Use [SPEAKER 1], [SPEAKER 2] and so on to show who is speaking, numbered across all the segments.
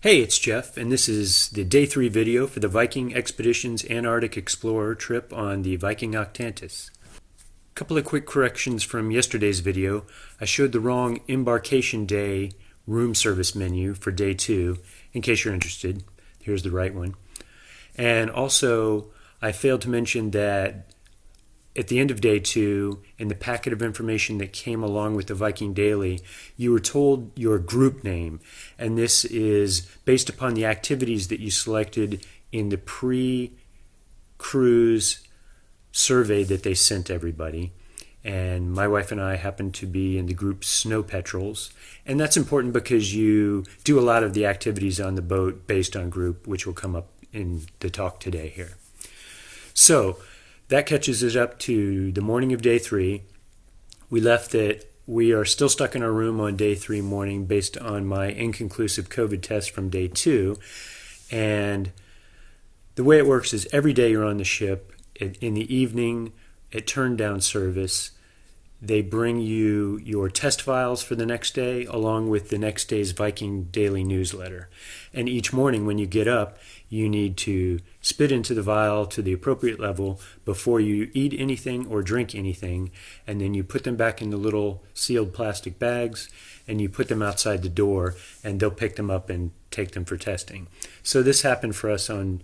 [SPEAKER 1] Hey, it's Jeff, and this is the Day 3 video for the Viking Expedition's Antarctic Explorer trip on the Viking Octantis. A couple of quick corrections from yesterday's video. I showed the wrong embarkation day room service menu for Day 2, in case you're interested. Here's the right one. And also, I failed to mention that at the end of Day 2, in the packet of information that came along with the Viking Daily, you were told your group name, and this is based upon the activities that you selected in the pre-cruise survey that they sent everybody. And my wife and I happened to be in the group Snow Petrels, and that's important because you do a lot of the activities on the boat based on group, which will come up in the talk today here. So, that catches us up to the morning of Day 3. We are still stuck in our room on Day 3 morning based on my inconclusive COVID test from Day 2. And the way it works is every day you're on the ship, in the evening at turn down service, they bring you your test files for the next day along with the next day's Viking Daily newsletter. And each morning when you get up, you need to spit into the vial to the appropriate level before you eat anything or drink anything, and then you put them back in the little sealed plastic bags and you put them outside the door, and they'll pick them up and take them for testing. So this happened for us on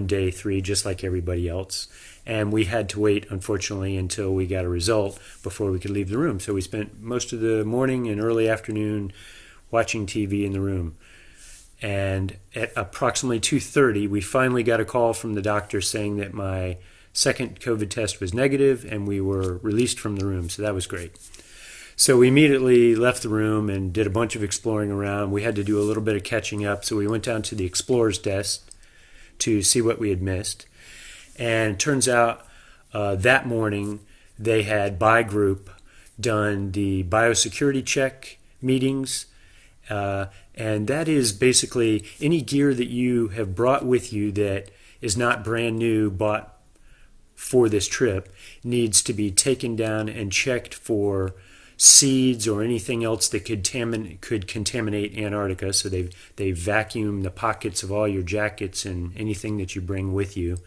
[SPEAKER 1] Day 3, just like everybody else, and we had to wait, unfortunately, until we got a result before we could leave the room. So we spent most of the morning and early afternoon watching TV in the room. And at approximately 2:30, we finally got a call from the doctor saying that my second COVID test was negative and we were released from the room, so that was great. So we immediately left the room and did a bunch of exploring around. We had to do a little bit of catching up, so we went down to the explorer's desk to see what we had missed. And it turns out that morning they had by group done the biosecurity check meetings, and that is basically any gear that you have brought with you that is not brand new, bought for this trip, needs to be taken down and checked for seeds or anything else that could contaminate Antarctica. So they vacuum the pockets of all your jackets and anything that you bring with you.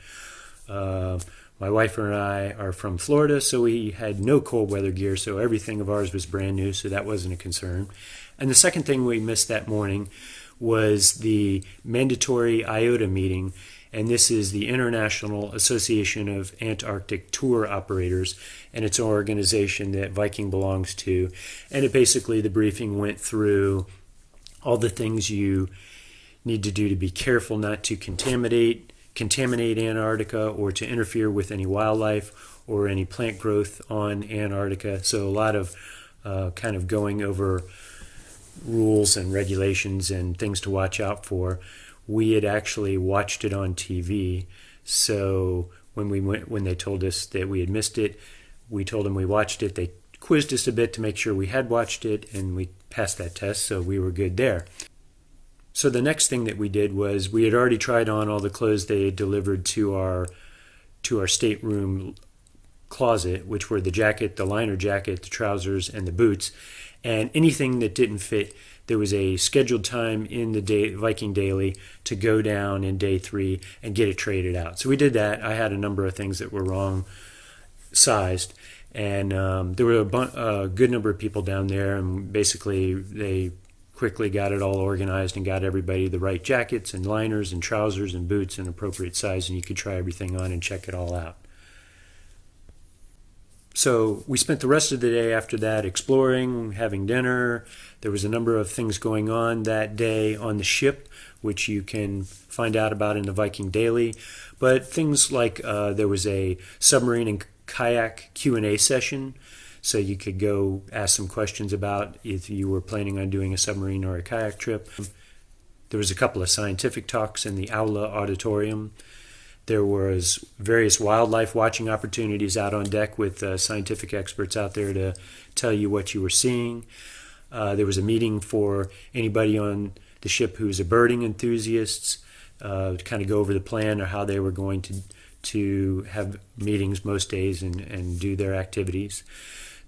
[SPEAKER 1] My wife and I are from Florida, so we had no cold weather gear, so everything of ours was brand new, so that wasn't a concern. And the second thing we missed that morning was the mandatory IOTA meeting, and this is the International Association of Antarctic Tour Operators, and it's an organization that Viking belongs to. And it basically, the briefing went through all the things you need to do to be careful not to contaminate Antarctica or to interfere with any wildlife or any plant growth on Antarctica. So a lot of kind of going over rules and regulations and things to watch out for. We had actually watched it on TV, so when they told us that we had missed it, we told them we watched it. They quizzed us a bit to make sure we had watched it, and we passed that test, so we were good there. So the next thing that we did was we had already tried on all the clothes they had delivered to our stateroom closet, which were the jacket, the liner jacket, the trousers, and the boots. And anything that didn't fit, there was a scheduled time in the Viking Daily to go down in Day 3 and get it traded out. So we did that. I had a number of things that were wrong sized, and there were a good number of people down there, and basically they quickly got it all organized and got everybody the right jackets and liners and trousers and boots in appropriate size, and you could try everything on and check it all out. So we spent the rest of the day after that exploring, having dinner. There was a number of things going on that day on the ship, which you can find out about in the Viking Daily. But things like there was a submarine and kayak Q&A session, so you could go ask some questions about if you were planning on doing a submarine or a kayak trip. There was a couple of scientific talks in the Aula Auditorium. There was various wildlife watching opportunities out on deck with scientific experts out there to tell you what you were seeing. There was a meeting for anybody on the ship who's a birding enthusiast to kind of go over the plan or how they were going to have meetings most days and do their activities.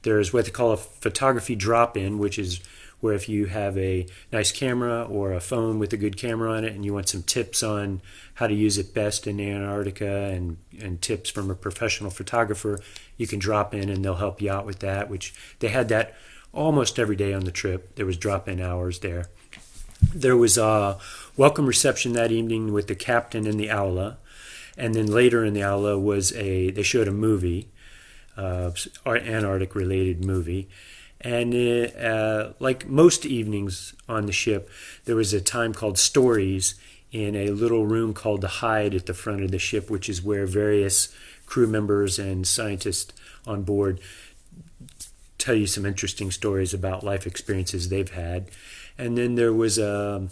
[SPEAKER 1] There's what they call a photography drop-in, which is where if you have a nice camera or a phone with a good camera on it and you want some tips on how to use it best in Antarctica and tips from a professional photographer, you can drop in and they'll help you out with that, which they had that almost every day on the trip. There was drop-in hours there. There was a welcome reception that evening with the captain in the aula, and then later in the aula they showed a movie, Antarctic related movie, and like most evenings on the ship, there was a time called stories in a little room called the hide at the front of the ship, which is where various crew members and scientists on board tell you some interesting stories about life experiences they've had. And then there was a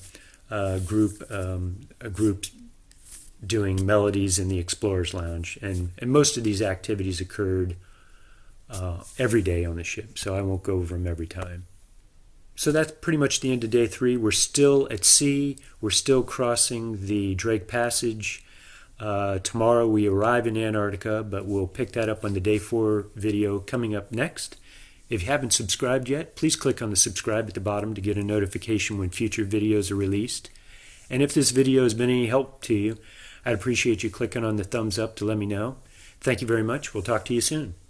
[SPEAKER 1] group doing melodies in the Explorers Lounge, and most of these activities occurred every day on the ship, so I won't go over them every time. So that's pretty much the end of day 3. We're still at sea. We're still crossing the Drake Passage. Tomorrow we arrive in Antarctica, but we'll pick that up on the day 4 video coming up next. If you haven't subscribed yet, please click on the subscribe at the bottom to get a notification when future videos are released. And if this video has been any help to you, I'd appreciate you clicking on the thumbs up to let me know. Thank you very much. We'll talk to you soon.